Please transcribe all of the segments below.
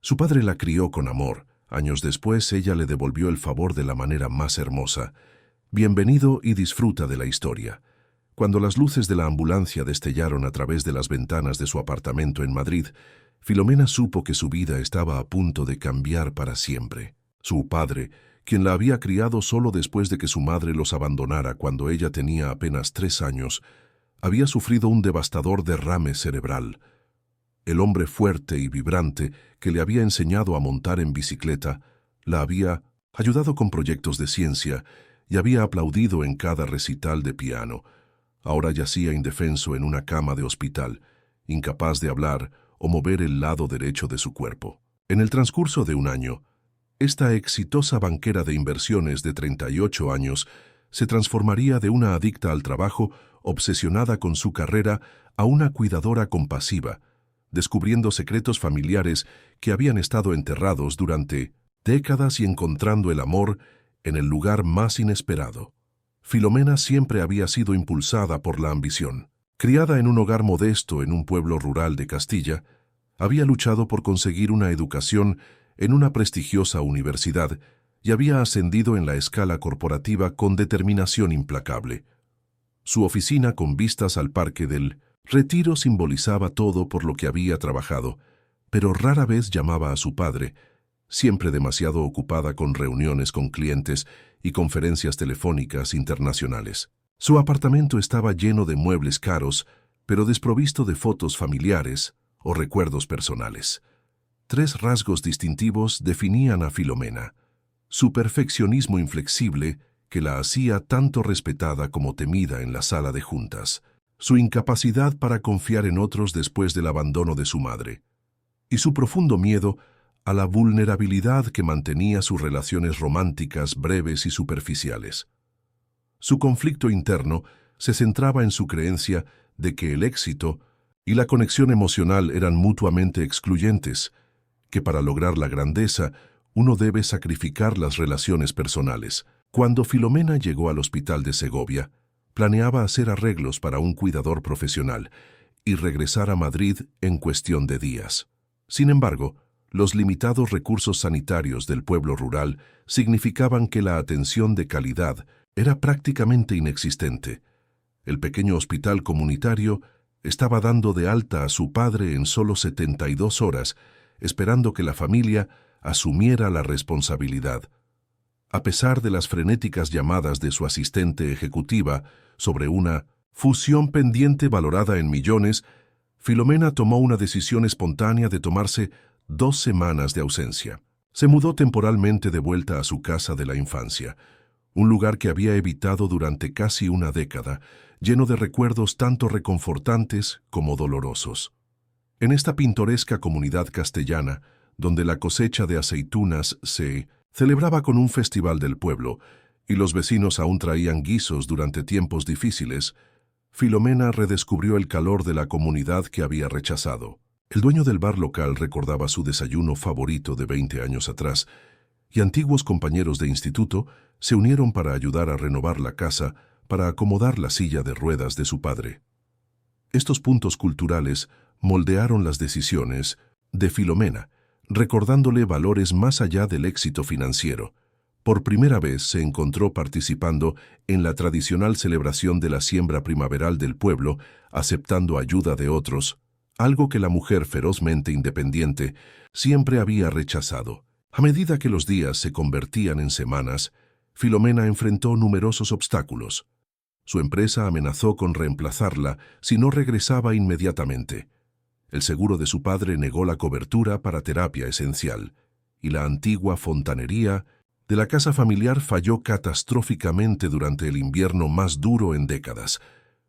Su padre la crió con amor. Años después, ella le devolvió el favor de la manera más hermosa. Bienvenido y disfruta de la historia. Cuando las luces de la ambulancia destellaron a través de las ventanas de su apartamento en Madrid, Filomena supo que su vida estaba a punto de cambiar para siempre. Su padre, quien la había criado solo después de que su madre los abandonara cuando ella tenía apenas 3 años, había sufrido un devastador derrame cerebral. El hombre fuerte y vibrante que le había enseñado a montar en bicicleta, la había ayudado con proyectos de ciencia y había aplaudido en cada recital de piano. Ahora yacía indefenso en una cama de hospital, incapaz de hablar o mover el lado derecho de su cuerpo. En el transcurso de un año, esta exitosa banquera de inversiones de 38 años se transformaría de una adicta al trabajo, obsesionada con su carrera, a una cuidadora compasiva, descubriendo secretos familiares que habían estado enterrados durante décadas y encontrando el amor en el lugar más inesperado. Filomena siempre había sido impulsada por la ambición. Criada en un hogar modesto en un pueblo rural de Castilla, había luchado por conseguir una educación en una prestigiosa universidad y había ascendido en la escala corporativa con determinación implacable. Su oficina con vistas al Parque del Retiro simbolizaba todo por lo que había trabajado, pero rara vez llamaba a su padre, siempre demasiado ocupada con reuniones con clientes y conferencias telefónicas internacionales. Su apartamento estaba lleno de muebles caros, pero desprovisto de fotos familiares o recuerdos personales. 3 rasgos distintivos definían a Filomena: su perfeccionismo inflexible, que la hacía tanto respetada como temida en la sala de juntas, su incapacidad para confiar en otros después del abandono de su madre, y su profundo miedo a la vulnerabilidad que mantenía sus relaciones románticas breves y superficiales. Su conflicto interno se centraba en su creencia de que el éxito y la conexión emocional eran mutuamente excluyentes, que para lograr la grandeza uno debe sacrificar las relaciones personales. Cuando Filomena llegó al hospital de Segovia, planeaba hacer arreglos para un cuidador profesional y regresar a Madrid en cuestión de días. Sin embargo, los limitados recursos sanitarios del pueblo rural significaban que la atención de calidad era prácticamente inexistente. El pequeño hospital comunitario estaba dando de alta a su padre en solo 72 horas, esperando que la familia asumiera la responsabilidad. A pesar de las frenéticas llamadas de su asistente ejecutiva sobre una fusión pendiente valorada en millones, Filomena tomó una decisión espontánea de tomarse 2 semanas de ausencia. Se mudó temporalmente de vuelta a su casa de la infancia, un lugar que había evitado durante casi una década, lleno de recuerdos tanto reconfortantes como dolorosos. En esta pintoresca comunidad castellana, donde la cosecha de aceitunas se celebraba con un festival del pueblo y los vecinos aún traían guisos durante tiempos difíciles, Filomena redescubrió el calor de la comunidad que había rechazado. El dueño del bar local recordaba su desayuno favorito de 20 años atrás, y antiguos compañeros de instituto se unieron para ayudar a renovar la casa, para acomodar la silla de ruedas de su padre. Estos puntos culturales moldearon las decisiones de Filomena, recordándole valores más allá del éxito financiero. Por primera vez se encontró participando en la tradicional celebración de la siembra primaveral del pueblo, aceptando ayuda de otros, algo que la mujer ferozmente independiente siempre había rechazado. A medida que los días se convertían en semanas, Filomena enfrentó numerosos obstáculos. Su empresa amenazó con reemplazarla si no regresaba inmediatamente. El seguro de su padre negó la cobertura para terapia esencial, y la antigua fontanería de la casa familiar falló catastróficamente durante el invierno más duro en décadas.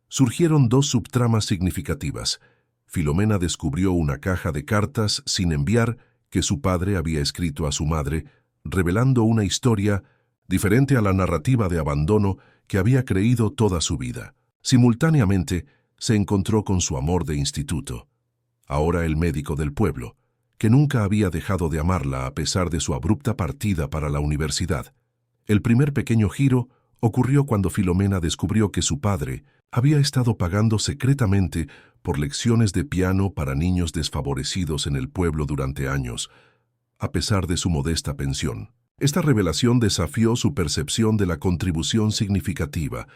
Surgieron 2 subtramas significativas. Filomena descubrió una caja de cartas sin enviar que su padre había escrito a su madre, revelando una historia diferente a la narrativa de abandono que había creído toda su vida. Simultáneamente, se encontró con su amor de instituto, ahora el médico del pueblo, que nunca había dejado de amarla a pesar de su abrupta partida para la universidad. El primer pequeño giro ocurrió cuando Filomena descubrió que su padre había estado pagando secretamente por lecciones de piano para niños desfavorecidos en el pueblo durante años, a pesar de su modesta pensión. Esta revelación desafió su percepción de la contribución significativa.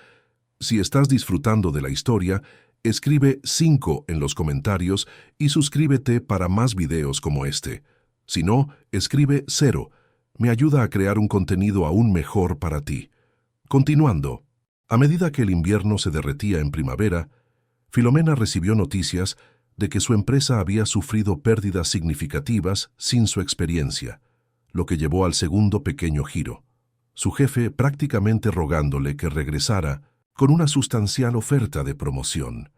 Si estás disfrutando de la historia, escribe 5 en los comentarios y suscríbete para más videos como este. Si no, escribe 0. Me ayuda a crear un contenido aún mejor para ti. Continuando, a medida que el invierno se derretía en primavera, Filomena recibió noticias de que su empresa había sufrido pérdidas significativas sin su experiencia, lo que llevó al segundo pequeño giro. Su jefe prácticamente rogándole que regresara con una sustancial oferta de promoción.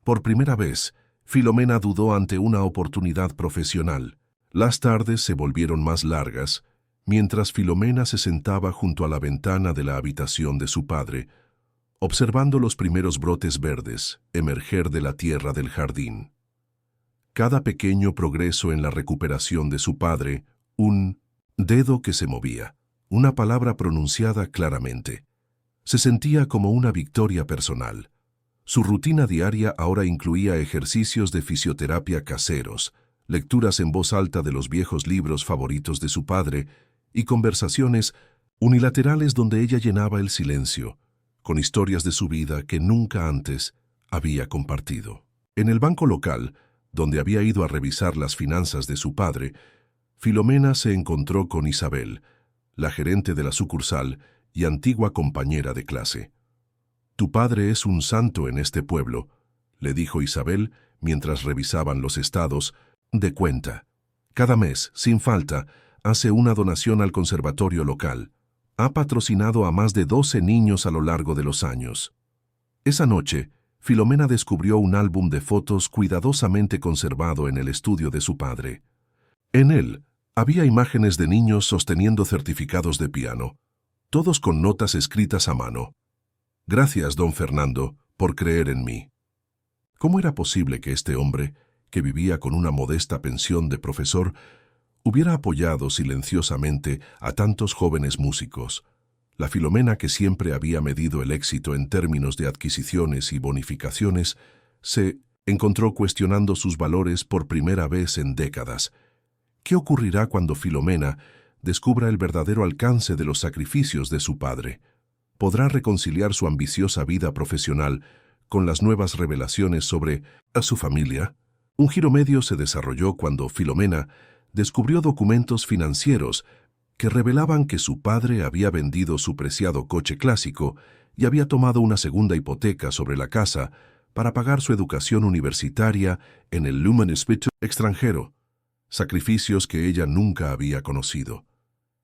Por primera vez, Filomena dudó ante una oportunidad profesional. Las tardes se volvieron más largas, mientras Filomena se sentaba junto a la ventana de la habitación de su padre, observando los primeros brotes verdes emerger de la tierra del jardín. Cada pequeño progreso en la recuperación de su padre, un dedo que se movía, una palabra pronunciada claramente, se sentía como una victoria personal. Su rutina diaria ahora incluía ejercicios de fisioterapia caseros, lecturas en voz alta de los viejos libros favoritos de su padre y conversaciones unilaterales donde ella llenaba el silencio, con historias de su vida que nunca antes había compartido. En el banco local, donde había ido a revisar las finanzas de su padre, Filomena se encontró con Isabel, la gerente de la sucursal y antigua compañera de clase. «Tu padre es un santo en este pueblo», le dijo Isabel mientras revisaban los estados de cuenta. «Cada mes, sin falta, hace una donación al conservatorio local. Ha patrocinado a más de 12 niños a lo largo de los años». Esa noche, Filomena descubrió un álbum de fotos cuidadosamente conservado en el estudio de su padre. En él, había imágenes de niños sosteniendo certificados de piano, todos con notas escritas a mano. «Gracias, don Fernando, por creer en mí». ¿Cómo era posible que este hombre, que vivía con una modesta pensión de profesor, hubiera apoyado silenciosamente a tantos jóvenes músicos? La Filomena que siempre había medido el éxito en términos de adquisiciones y bonificaciones, se encontró cuestionando sus valores por primera vez en décadas. ¿Qué ocurrirá cuando Filomena descubra el verdadero alcance de los sacrificios de su padre? ¿Podrá reconciliar su ambiciosa vida profesional con las nuevas revelaciones sobre a su familia? Un giro medio se desarrolló cuando Filomena descubrió documentos financieros que revelaban que su padre había vendido su preciado coche clásico y había tomado una segunda hipoteca sobre la casa para pagar su educación universitaria en el Lumenspitz extranjero, sacrificios que ella nunca había conocido.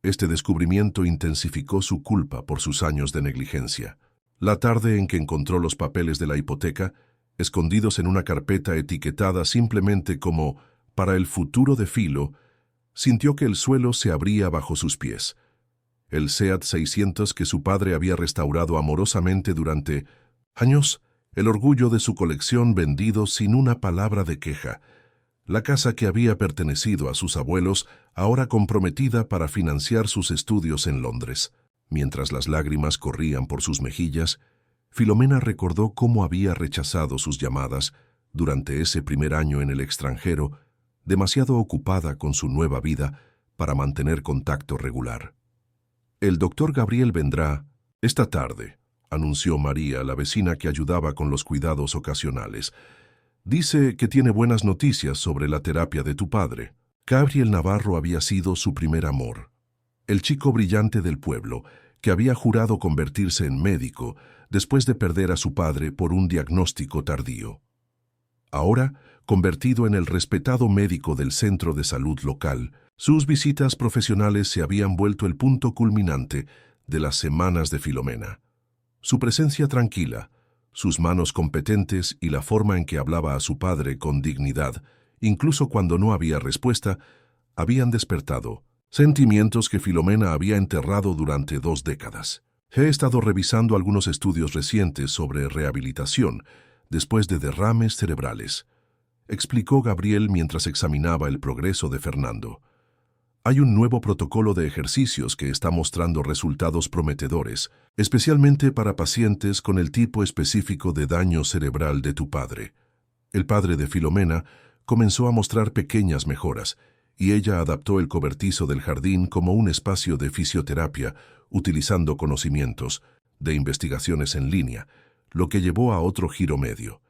Este descubrimiento intensificó su culpa por sus años de negligencia. La tarde en que encontró los papeles de la hipoteca, escondidos en una carpeta etiquetada simplemente como «para el futuro de Filo», sintió que el suelo se abría bajo sus pies. El Seat 600 que su padre había restaurado amorosamente durante años, el orgullo de su colección vendido sin una palabra de queja. La casa que había pertenecido a sus abuelos, ahora comprometida para financiar sus estudios en Londres. Mientras las lágrimas corrían por sus mejillas, Filomena recordó cómo había rechazado sus llamadas durante ese primer año en el extranjero, demasiado ocupada con su nueva vida para mantener contacto regular. «El doctor Gabriel vendrá esta tarde», anunció María, la vecina que ayudaba con los cuidados ocasionales. «Dice que tiene buenas noticias sobre la terapia de tu padre». Gabriel Navarro había sido su primer amor. El chico brillante del pueblo, que había jurado convertirse en médico después de perder a su padre por un diagnóstico tardío. Ahora, convertido en el respetado médico del centro de salud local, sus visitas profesionales se habían vuelto el punto culminante de las semanas de Filomena. Su presencia tranquila, sus manos competentes y la forma en que hablaba a su padre con dignidad, incluso cuando no había respuesta, habían despertado sentimientos que Filomena había enterrado durante 2 décadas. He estado revisando algunos estudios recientes sobre rehabilitación después de derrames cerebrales, explicó Gabriel mientras examinaba el progreso de Fernando. Hay un nuevo protocolo de ejercicios que está mostrando resultados prometedores, especialmente para pacientes con el tipo específico de daño cerebral de tu padre. El padre de Filomena comenzó a mostrar pequeñas mejoras, y ella adaptó el cobertizo del jardín como un espacio de fisioterapia, utilizando conocimientos de investigaciones en línea, lo que llevó a otro giro medio.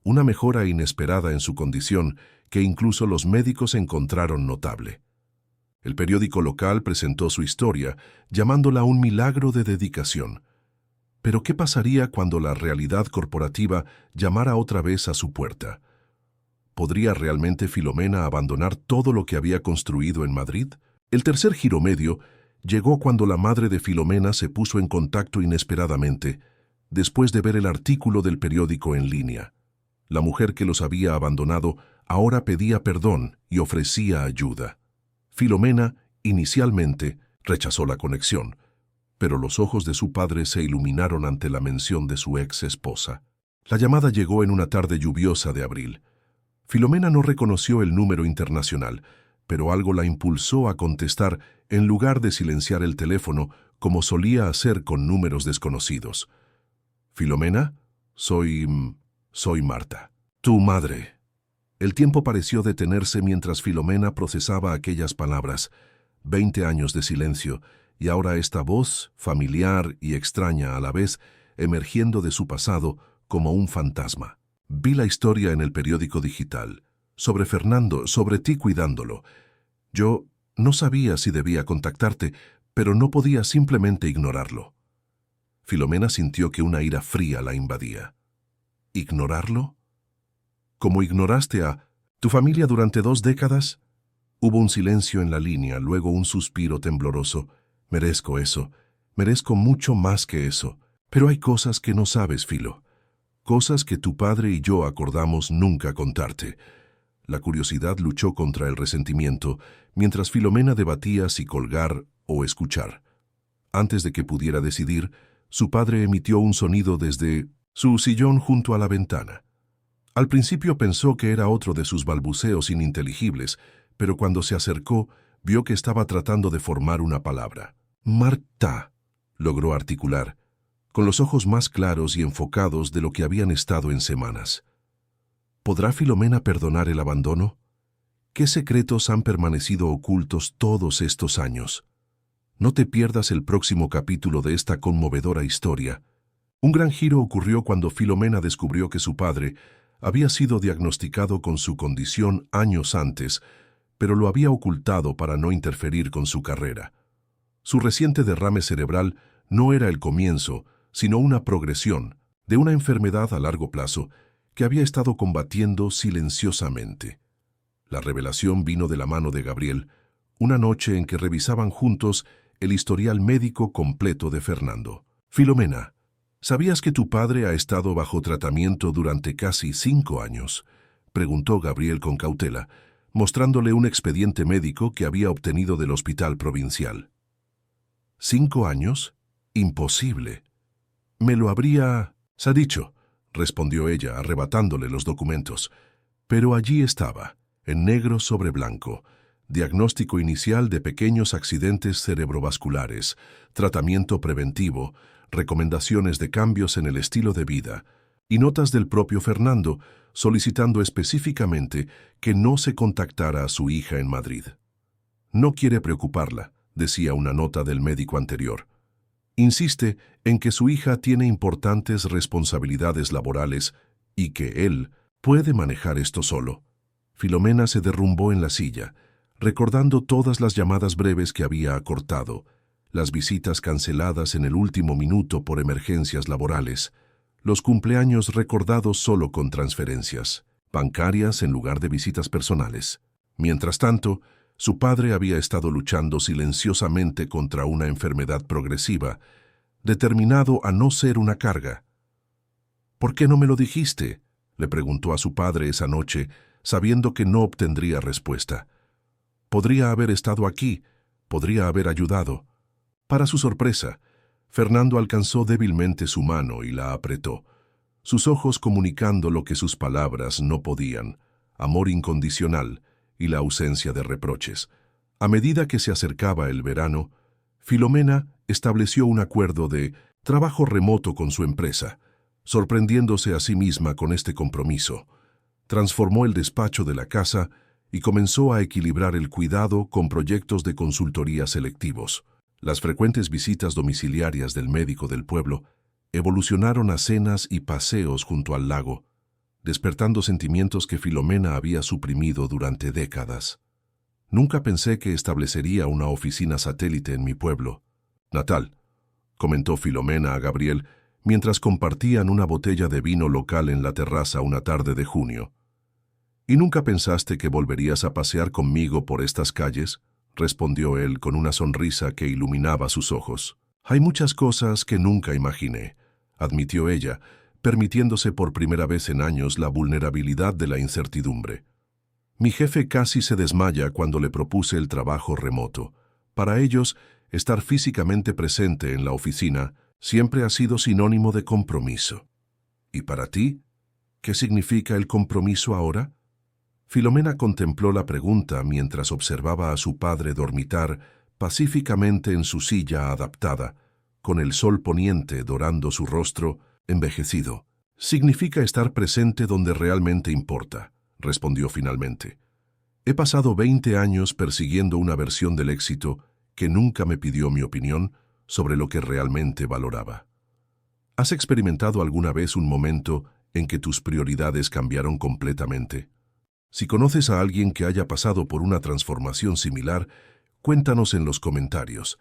Una mejora inesperada en su condición que incluso los médicos encontraron notable. El periódico local presentó su historia, llamándola un milagro de dedicación. Pero ¿qué pasaría cuando la realidad corporativa llamara otra vez a su puerta? ¿Podría realmente Filomena abandonar todo lo que había construido en Madrid? El tercer giro medio llegó cuando la madre de Filomena se puso en contacto inesperadamente, después de ver el artículo del periódico en línea. La mujer que los había abandonado ahora pedía perdón y ofrecía ayuda. Filomena, inicialmente, rechazó la conexión, pero los ojos de su padre se iluminaron ante la mención de su ex esposa. La llamada llegó en una tarde lluviosa de abril. Filomena no reconoció el número internacional, pero algo la impulsó a contestar en lugar de silenciar el teléfono como solía hacer con números desconocidos. «Filomena, soy Marta, tu madre». El tiempo pareció detenerse mientras Filomena procesaba aquellas palabras. 20 años de silencio, y ahora esta voz, familiar y extraña a la vez, emergiendo de su pasado como un fantasma. Vi la historia en el periódico digital, sobre Fernando, sobre ti cuidándolo. Yo no sabía si debía contactarte, pero no podía simplemente ignorarlo. Filomena sintió que una ira fría la invadía. ¿Ignorarlo? ¿Cómo ignoraste a tu familia durante 2 décadas? Hubo un silencio en la línea, luego un suspiro tembloroso. Merezco eso. Merezco mucho más que eso. Pero hay cosas que no sabes, Filo. Cosas que tu padre y yo acordamos nunca contarte. La curiosidad luchó contra el resentimiento, mientras Filomena debatía si colgar o escuchar. Antes de que pudiera decidir, su padre emitió un sonido desde su sillón junto a la ventana. Al principio pensó que era otro de sus balbuceos ininteligibles, pero cuando se acercó, vio que estaba tratando de formar una palabra. «Marta», logró articular, con los ojos más claros y enfocados de lo que habían estado en semanas. ¿Podrá Filomena perdonar el abandono? ¿Qué secretos han permanecido ocultos todos estos años? No te pierdas el próximo capítulo de esta conmovedora historia. Un gran giro ocurrió cuando Filomena descubrió que su padre había sido diagnosticado con su condición años antes, pero lo había ocultado para no interferir con su carrera. Su reciente derrame cerebral no era el comienzo, sino una progresión de una enfermedad a largo plazo que había estado combatiendo silenciosamente. La revelación vino de la mano de Gabriel, una noche en que revisaban juntos el historial médico completo de Fernando. «Filomena, ¿sabías que tu padre ha estado bajo tratamiento durante casi 5 años?» preguntó Gabriel con cautela, mostrándole un expediente médico que había obtenido del hospital provincial. «¿5 años? Imposible. Me lo habría dicho», respondió ella, arrebatándole los documentos. Pero allí estaba, en negro sobre blanco: diagnóstico inicial de pequeños accidentes cerebrovasculares, tratamiento preventivo, recomendaciones de cambios en el estilo de vida, y notas del propio Fernando solicitando específicamente que no se contactara a su hija en Madrid. «No quiere preocuparla», decía una nota del médico anterior. «Insiste en que su hija tiene importantes responsabilidades laborales y que él puede manejar esto solo». Filomena se derrumbó en la silla, recordando todas las llamadas breves que había acortado, las visitas canceladas en el último minuto por emergencias laborales, los cumpleaños recordados solo con transferencias bancarias en lugar de visitas personales. Mientras tanto, su padre había estado luchando silenciosamente contra una enfermedad progresiva, determinado a no ser una carga. «¿Por qué no me lo dijiste?», le preguntó a su padre esa noche, sabiendo que no obtendría respuesta. Podría haber estado aquí, podría haber ayudado. Para su sorpresa, Fernando alcanzó débilmente su mano y la apretó, sus ojos comunicando lo que sus palabras no podían: amor incondicional y la ausencia de reproches. A medida que se acercaba el verano, Filomena estableció un acuerdo de trabajo remoto con su empresa, sorprendiéndose a sí misma con este compromiso. Transformó el despacho de la casa y comenzó a equilibrar el cuidado con proyectos de consultoría selectivos. Las frecuentes visitas domiciliarias del médico del pueblo evolucionaron a cenas y paseos junto al lago, despertando sentimientos que Filomena había suprimido durante décadas. Nunca pensé que establecería una oficina satélite en mi pueblo natal, comentó Filomena a Gabriel mientras compartían una botella de vino local en la terraza una tarde de junio. ¿Y nunca pensaste que volverías a pasear conmigo por estas calles?, respondió él con una sonrisa que iluminaba sus ojos. Hay muchas cosas que nunca imaginé, admitió ella, permitiéndose por primera vez en años la vulnerabilidad de la incertidumbre. Mi jefe casi se desmaya cuando le propuse el trabajo remoto. Para ellos, estar físicamente presente en la oficina siempre ha sido sinónimo de compromiso. ¿Y para ti? ¿Qué significa el compromiso ahora? Filomena contempló la pregunta mientras observaba a su padre dormitar pacíficamente en su silla adaptada, con el sol poniente dorando su rostro envejecido. Significa estar presente donde realmente importa, respondió finalmente. He pasado 20 años persiguiendo una versión del éxito que nunca me pidió mi opinión sobre lo que realmente valoraba. ¿Has experimentado alguna vez un momento en que tus prioridades cambiaron completamente? Si conoces a alguien que haya pasado por una transformación similar, cuéntanos en los comentarios.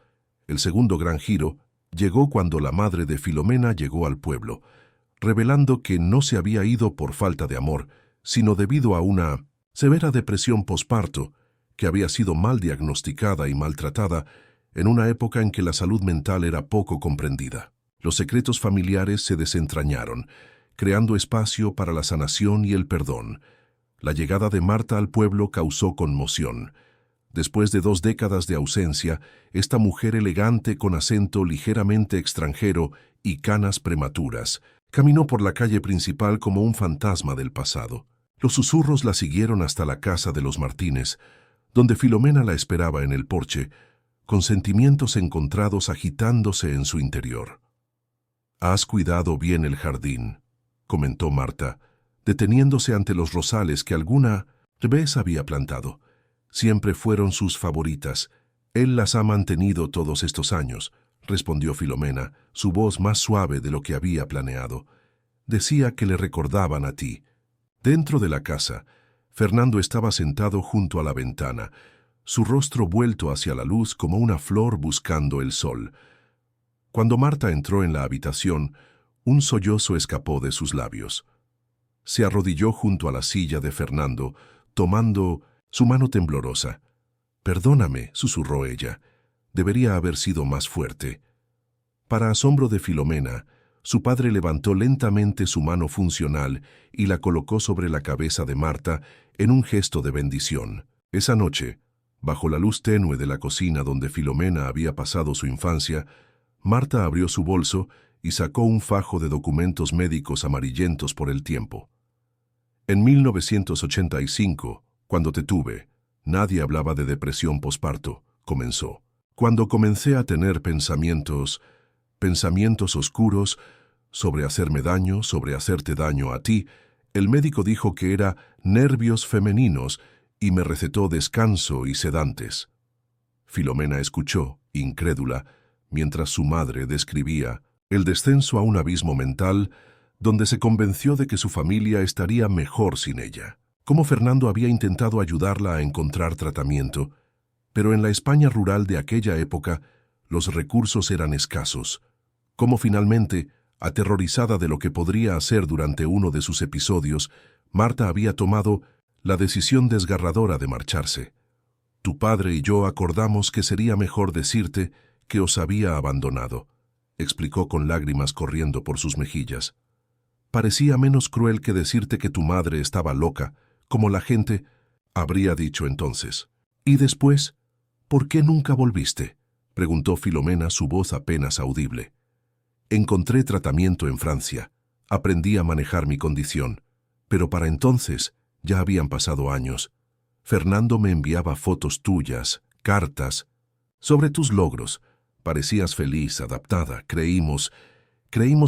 El segundo gran giro llegó cuando la madre de Filomena llegó al pueblo, revelando que no se había ido por falta de amor, sino debido a una severa depresión posparto que había sido mal diagnosticada y maltratada en una época en que la salud mental era poco comprendida. Los secretos familiares se desentrañaron, creando espacio para la sanación y el perdón. La llegada de Marta al pueblo causó conmoción. Después de 2 décadas de ausencia, esta mujer elegante con acento ligeramente extranjero y canas prematuras, caminó por la calle principal como un fantasma del pasado. Los susurros la siguieron hasta la casa de los Martínez, donde Filomena la esperaba en el porche, con sentimientos encontrados agitándose en su interior. «Has cuidado bien el jardín», comentó Marta, deteniéndose ante los rosales que alguna vez había plantado. Siempre fueron sus favoritas. Él las ha mantenido todos estos años, respondió Filomena, su voz más suave de lo que había planeado. Decía que le recordaban a ti. Dentro de la casa, Fernando estaba sentado junto a la ventana, su rostro vuelto hacia la luz como una flor buscando el sol. Cuando Marta entró en la habitación, un sollozo escapó de sus labios. Se arrodilló junto a la silla de Fernando, tomando su mano temblorosa. «Perdóname», susurró ella. «Debería haber sido más fuerte». Para asombro de Filomena, su padre levantó lentamente su mano funcional y la colocó sobre la cabeza de Marta en un gesto de bendición. Esa noche, bajo la luz tenue de la cocina donde Filomena había pasado su infancia, Marta abrió su bolso y sacó un fajo de documentos médicos amarillentos por el tiempo. En 1985, cuando te tuve, nadie hablaba de depresión posparto, comenzó. Cuando comencé a tener pensamientos oscuros sobre hacerme daño, sobre hacerte daño a ti, el médico dijo que era nervios femeninos y me recetó descanso y sedantes. Filomena escuchó, incrédula, mientras su madre describía el descenso a un abismo mental donde se convenció de que su familia estaría mejor sin ella. Cómo Fernando había intentado ayudarla a encontrar tratamiento, pero en la España rural de aquella época los recursos eran escasos. Cómo finalmente, aterrorizada de lo que podría hacer durante uno de sus episodios, Marta había tomado la decisión desgarradora de marcharse. Tu padre y yo acordamos que sería mejor decirte que os había abandonado, explicó con lágrimas corriendo por sus mejillas. Parecía menos cruel que decirte que tu madre estaba loca, como la gente habría dicho entonces. ¿Y después? ¿Por qué nunca volviste?, preguntó Filomena, su voz apenas audible. Encontré tratamiento en Francia. Aprendí a manejar mi condición. Pero para entonces ya habían pasado años. Fernando me enviaba fotos tuyas, cartas, sobre tus logros. Parecías feliz, adaptada. Creímos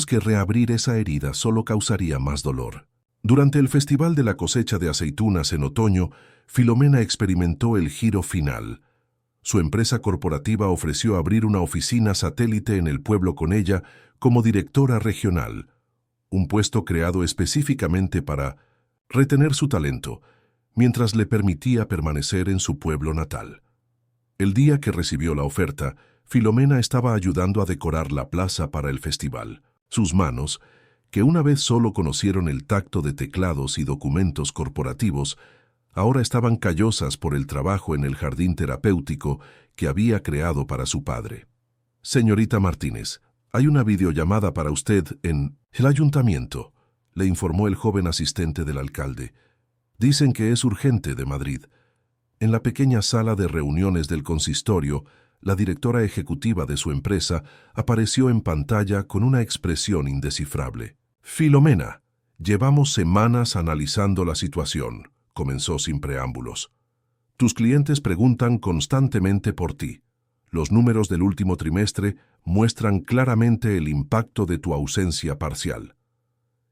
que reabrir esa herida solo causaría más dolor. Durante el Festival de la Cosecha de Aceitunas en otoño, Filomena experimentó el giro final. Su empresa corporativa ofreció abrir una oficina satélite en el pueblo con ella como directora regional, un puesto creado específicamente para retener su talento, mientras le permitía permanecer en su pueblo natal. El día que recibió la oferta, Filomena estaba ayudando a decorar la plaza para el festival. Sus manos, que una vez solo conocieron el tacto de teclados y documentos corporativos, ahora estaban callosas por el trabajo en el jardín terapéutico que había creado para su padre. «Señorita Martínez, hay una videollamada para usted en el ayuntamiento», le informó el joven asistente del alcalde. «Dicen que es urgente de Madrid». En la pequeña sala de reuniones del consistorio, la directora ejecutiva de su empresa apareció en pantalla con una expresión indescifrable. «Filomena, llevamos semanas analizando la situación», comenzó sin preámbulos. «Tus clientes preguntan constantemente por ti. Los números del último trimestre muestran claramente el impacto de tu ausencia parcial».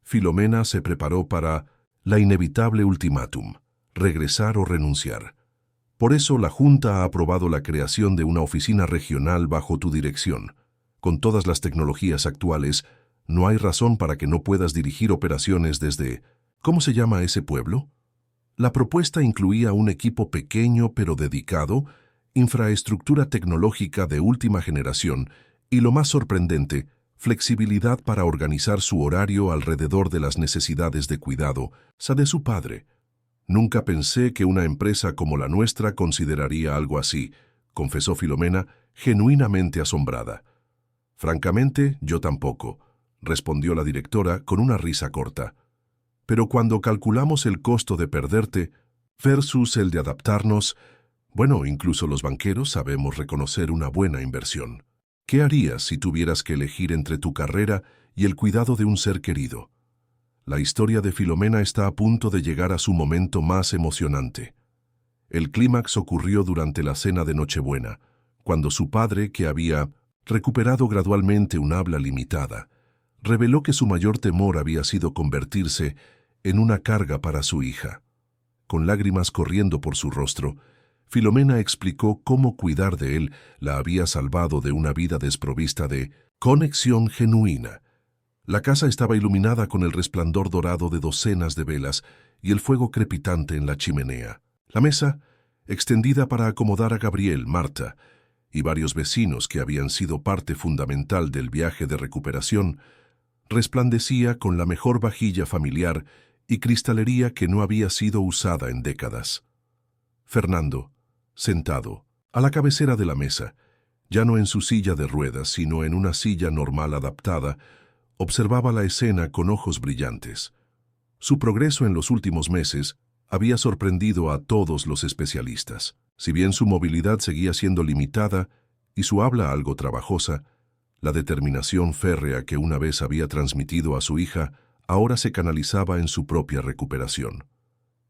Filomena se preparó para la inevitable ultimátum: regresar o renunciar. Por eso la Junta ha aprobado la creación de una oficina regional bajo tu dirección. Con todas las tecnologías actuales, no hay razón para que no puedas dirigir operaciones desde... ¿Cómo se llama ese pueblo? La propuesta incluía un equipo pequeño pero dedicado, infraestructura tecnológica de última generación y, lo más sorprendente, flexibilidad para organizar su horario alrededor de las necesidades de cuidado de su padre. «Nunca pensé que una empresa como la nuestra consideraría algo así», confesó Filomena, genuinamente asombrada. «Francamente, yo tampoco», respondió la directora con una risa corta. «Pero cuando calculamos el costo de perderte versus el de adaptarnos, bueno, incluso los banqueros sabemos reconocer una buena inversión. ¿Qué harías si tuvieras que elegir entre tu carrera y el cuidado de un ser querido?» La historia de Filomena está a punto de llegar a su momento más emocionante. El clímax ocurrió durante la cena de Nochebuena, cuando su padre, que había recuperado gradualmente un habla limitada, reveló que su mayor temor había sido convertirse en una carga para su hija. Con lágrimas corriendo por su rostro, Filomena explicó cómo cuidar de él la había salvado de una vida desprovista de conexión genuina. La casa estaba iluminada con el resplandor dorado de docenas de velas y el fuego crepitante en la chimenea. La mesa, extendida para acomodar a Gabriel, Marta y varios vecinos que habían sido parte fundamental del viaje de recuperación, resplandecía con la mejor vajilla familiar y cristalería que no había sido usada en décadas. Fernando, sentado, a la cabecera de la mesa, ya no en su silla de ruedas, sino en una silla normal adaptada, observaba la escena con ojos brillantes. Su progreso en los últimos meses había sorprendido a todos los especialistas. Si bien su movilidad seguía siendo limitada y su habla algo trabajosa, la determinación férrea que una vez había transmitido a su hija ahora se canalizaba en su propia recuperación.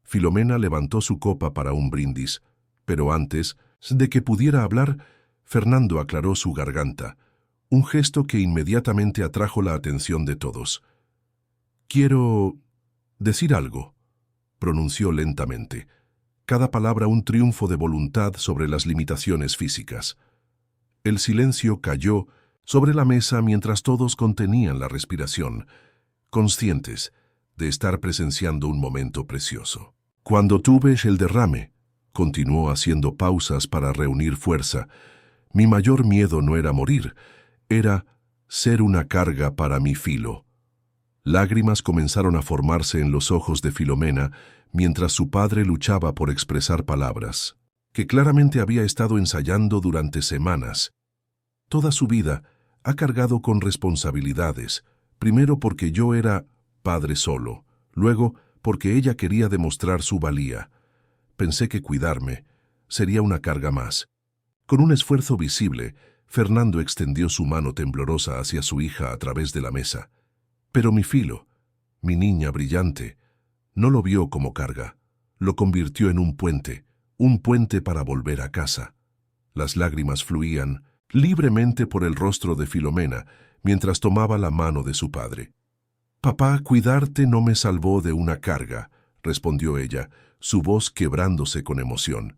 Filomena levantó su copa para un brindis, pero antes de que pudiera hablar, Fernando aclaró su garganta, un gesto que inmediatamente atrajo la atención de todos. «Quiero decir algo», pronunció lentamente, cada palabra un triunfo de voluntad sobre las limitaciones físicas. El silencio cayó sobre la mesa mientras todos contenían la respiración, conscientes de estar presenciando un momento precioso. «Cuando tuve el derrame», continuó haciendo pausas para reunir fuerza, «mi mayor miedo no era morir, era ser una carga para mi filo». Lágrimas comenzaron a formarse en los ojos de Filomena mientras su padre luchaba por expresar palabras, que claramente había estado ensayando durante semanas. Toda su vida ha cargado con responsabilidades, primero porque yo era padre solo, luego porque ella quería demostrar su valía. Pensé que cuidarme sería una carga más. Con un esfuerzo visible, Fernando extendió su mano temblorosa hacia su hija a través de la mesa. Pero mi filo, mi niña brillante, no lo vio como carga. Lo convirtió en un puente para volver a casa. Las lágrimas fluían libremente por el rostro de Filomena mientras tomaba la mano de su padre. «Papá, cuidarte no me salvó de una carga», respondió ella, su voz quebrándose con emoción.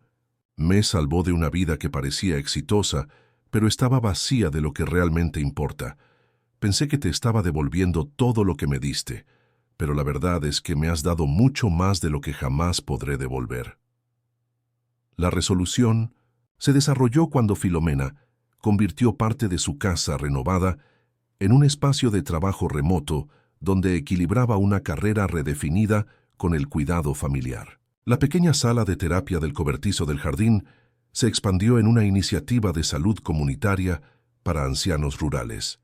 Me salvó de una vida que parecía exitosa, pero estaba vacía de lo que realmente importa. Pensé que te estaba devolviendo todo lo que me diste, pero la verdad es que me has dado mucho más de lo que jamás podré devolver. La resolución se desarrolló cuando Filomena convirtió parte de su casa renovada en un espacio de trabajo remoto donde equilibraba una carrera redefinida con el cuidado familiar. La pequeña sala de terapia del cobertizo del jardín se expandió en una iniciativa de salud comunitaria para ancianos rurales.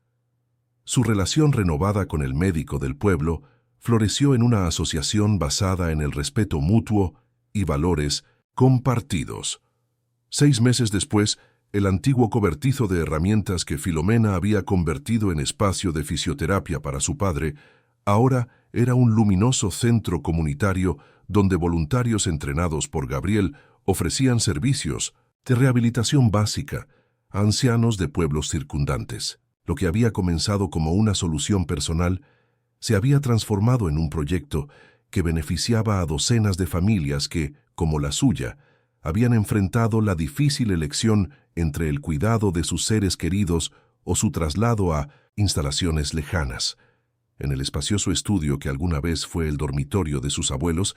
Su relación renovada con el médico del pueblo floreció en una asociación basada en el respeto mutuo y valores compartidos. 6 meses después, el antiguo cobertizo de herramientas que Filomena había convertido en espacio de fisioterapia para su padre, ahora era un luminoso centro comunitario donde voluntarios entrenados por Gabriel ofrecían servicios de rehabilitación básica a ancianos de pueblos circundantes. Lo que había comenzado como una solución personal se había transformado en un proyecto que beneficiaba a docenas de familias que, como la suya, habían enfrentado la difícil elección entre el cuidado de sus seres queridos o su traslado a instalaciones lejanas. En el espacioso estudio que alguna vez fue el dormitorio de sus abuelos,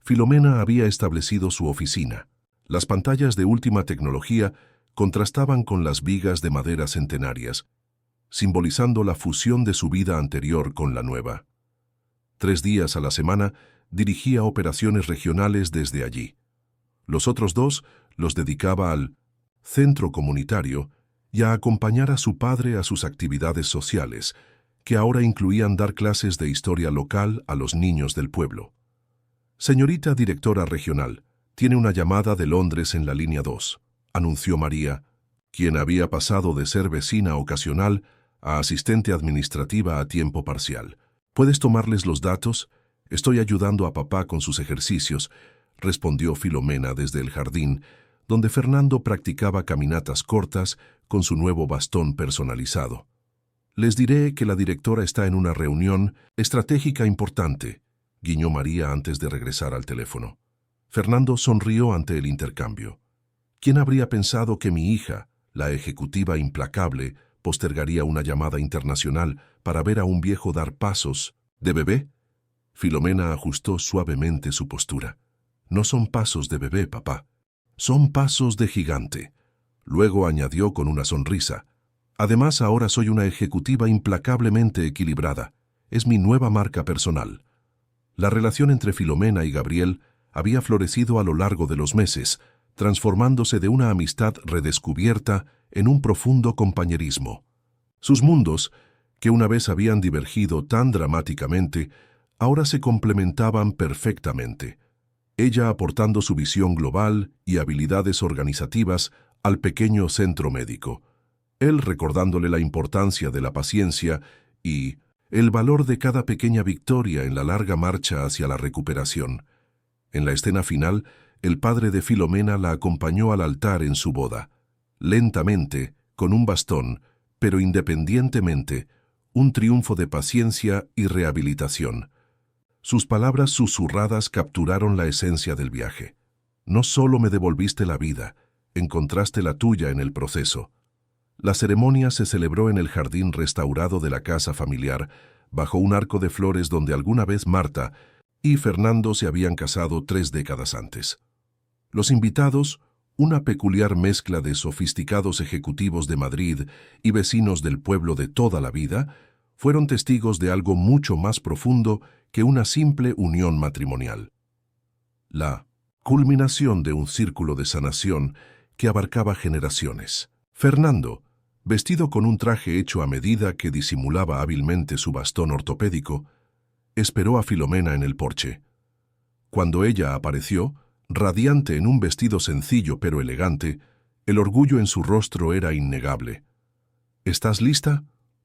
Filomena había establecido su oficina. Las pantallas de última tecnología contrastaban con las vigas de madera centenarias, simbolizando la fusión de su vida anterior con la nueva. 3 días a la semana dirigía operaciones regionales desde allí. Los otros 2 los dedicaba al centro comunitario y a acompañar a su padre a sus actividades sociales, que ahora incluían dar clases de historia local a los niños del pueblo. Señorita directora regional, tiene una llamada de Londres en la línea 2, anunció María, quien había pasado de ser vecina ocasional a asistente administrativa a tiempo parcial. ¿Puedes tomarles los datos? Estoy ayudando a papá con sus ejercicios, respondió Filomena desde el jardín, donde Fernando practicaba caminatas cortas con su nuevo bastón personalizado. Les diré que la directora está en una reunión estratégica importante, guiñó María antes de regresar al teléfono. Fernando sonrió ante el intercambio. ¿Quién habría pensado que mi hija, la ejecutiva implacable, postergaría una llamada internacional para ver a un viejo dar pasos de bebé? Filomena ajustó suavemente su postura. No son pasos de bebé, papá. Son pasos de gigante. Luego añadió con una sonrisa. Además, ahora soy una ejecutiva implacablemente equilibrada. Es mi nueva marca personal. La relación entre Filomena y Gabriel había florecido a lo largo de los meses, transformándose de una amistad redescubierta en un profundo compañerismo. Sus mundos, que una vez habían divergido tan dramáticamente, ahora se complementaban perfectamente. Ella aportando su visión global y habilidades organizativas al pequeño centro médico. Él recordándole la importancia de la paciencia y el valor de cada pequeña victoria en la larga marcha hacia la recuperación. En la escena final, el padre de Filomena la acompañó al altar en su boda. Lentamente, con un bastón, pero independientemente, un triunfo de paciencia y rehabilitación. Sus palabras susurradas capturaron la esencia del viaje. No solo me devolviste la vida, encontraste la tuya en el proceso. La ceremonia se celebró en el jardín restaurado de la casa familiar, bajo un arco de flores donde alguna vez Marta y Fernando se habían casado 3 décadas antes. Los invitados, una peculiar mezcla de sofisticados ejecutivos de Madrid y vecinos del pueblo de toda la vida, fueron testigos de algo mucho más profundo que una simple unión matrimonial. La culminación de un círculo de sanación que abarcaba generaciones. Fernando, vestido con un traje hecho a medida que disimulaba hábilmente su bastón ortopédico, esperó a Filomena en el porche. Cuando ella apareció, radiante en un vestido sencillo pero elegante, el orgullo en su rostro era innegable. ¿Estás lista?,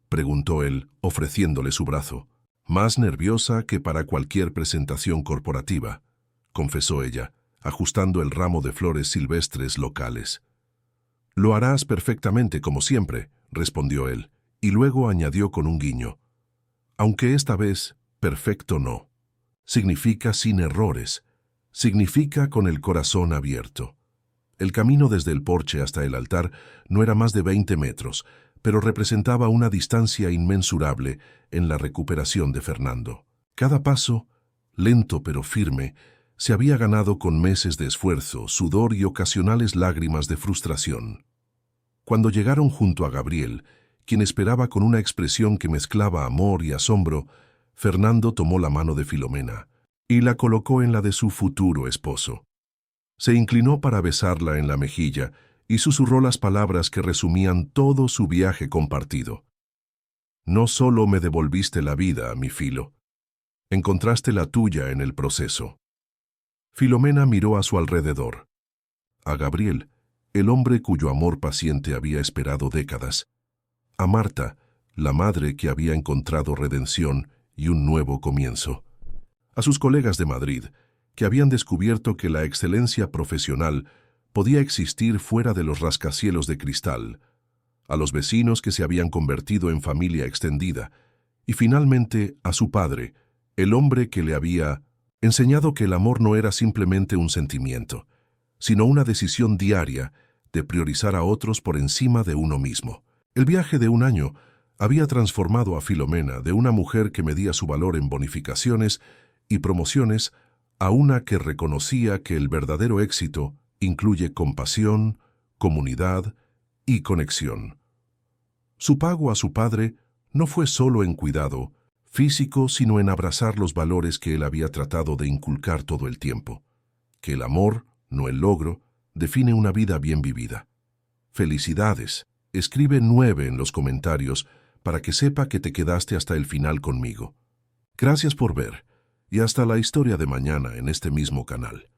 preguntó él, ofreciéndole su brazo. Más nerviosa que para cualquier presentación corporativa, confesó ella, ajustando el ramo de flores silvestres locales. Lo harás perfectamente como siempre, respondió él, y luego añadió con un guiño. Aunque esta vez, perfecto no. Significa sin errores. significa con el corazón abierto. El camino desde el porche hasta el altar no era más de 20 metros, pero representaba una distancia inmensurable en la recuperación de Fernando. Cada paso, lento pero firme, se había ganado con meses de esfuerzo, sudor y ocasionales lágrimas de frustración. Cuando llegaron junto a Gabriel, quien esperaba con una expresión que mezclaba amor y asombro, Fernando tomó la mano de Filomena y la colocó en la de su futuro esposo. Se inclinó para besarla en la mejilla y susurró las palabras que resumían todo su viaje compartido. No solo me devolviste la vida, mi Filo, encontraste la tuya en el proceso. Filomena miró a su alrededor. A Gabriel, el hombre cuyo amor paciente había esperado décadas. A Marta, la madre que había encontrado redención y un nuevo comienzo. A sus colegas de Madrid, que habían descubierto que la excelencia profesional podía existir fuera de los rascacielos de cristal. A los vecinos que se habían convertido en familia extendida. Y finalmente a su padre, el hombre que le había enseñado que el amor no era simplemente un sentimiento, sino una decisión diaria de priorizar a otros por encima de uno mismo. El viaje de un año había transformado a Filomena de una mujer que medía su valor en bonificaciones y promociones a una que reconocía que el verdadero éxito incluye compasión, comunidad y conexión. Su pago a su padre no fue solo en cuidado físico, sino en abrazar los valores que él había tratado de inculcar todo el tiempo. Que el amor, no el logro, define una vida bien vivida. Felicidades. Escribe 9 en los comentarios para que sepa que te quedaste hasta el final conmigo. Gracias por ver y hasta la historia de mañana en este mismo canal.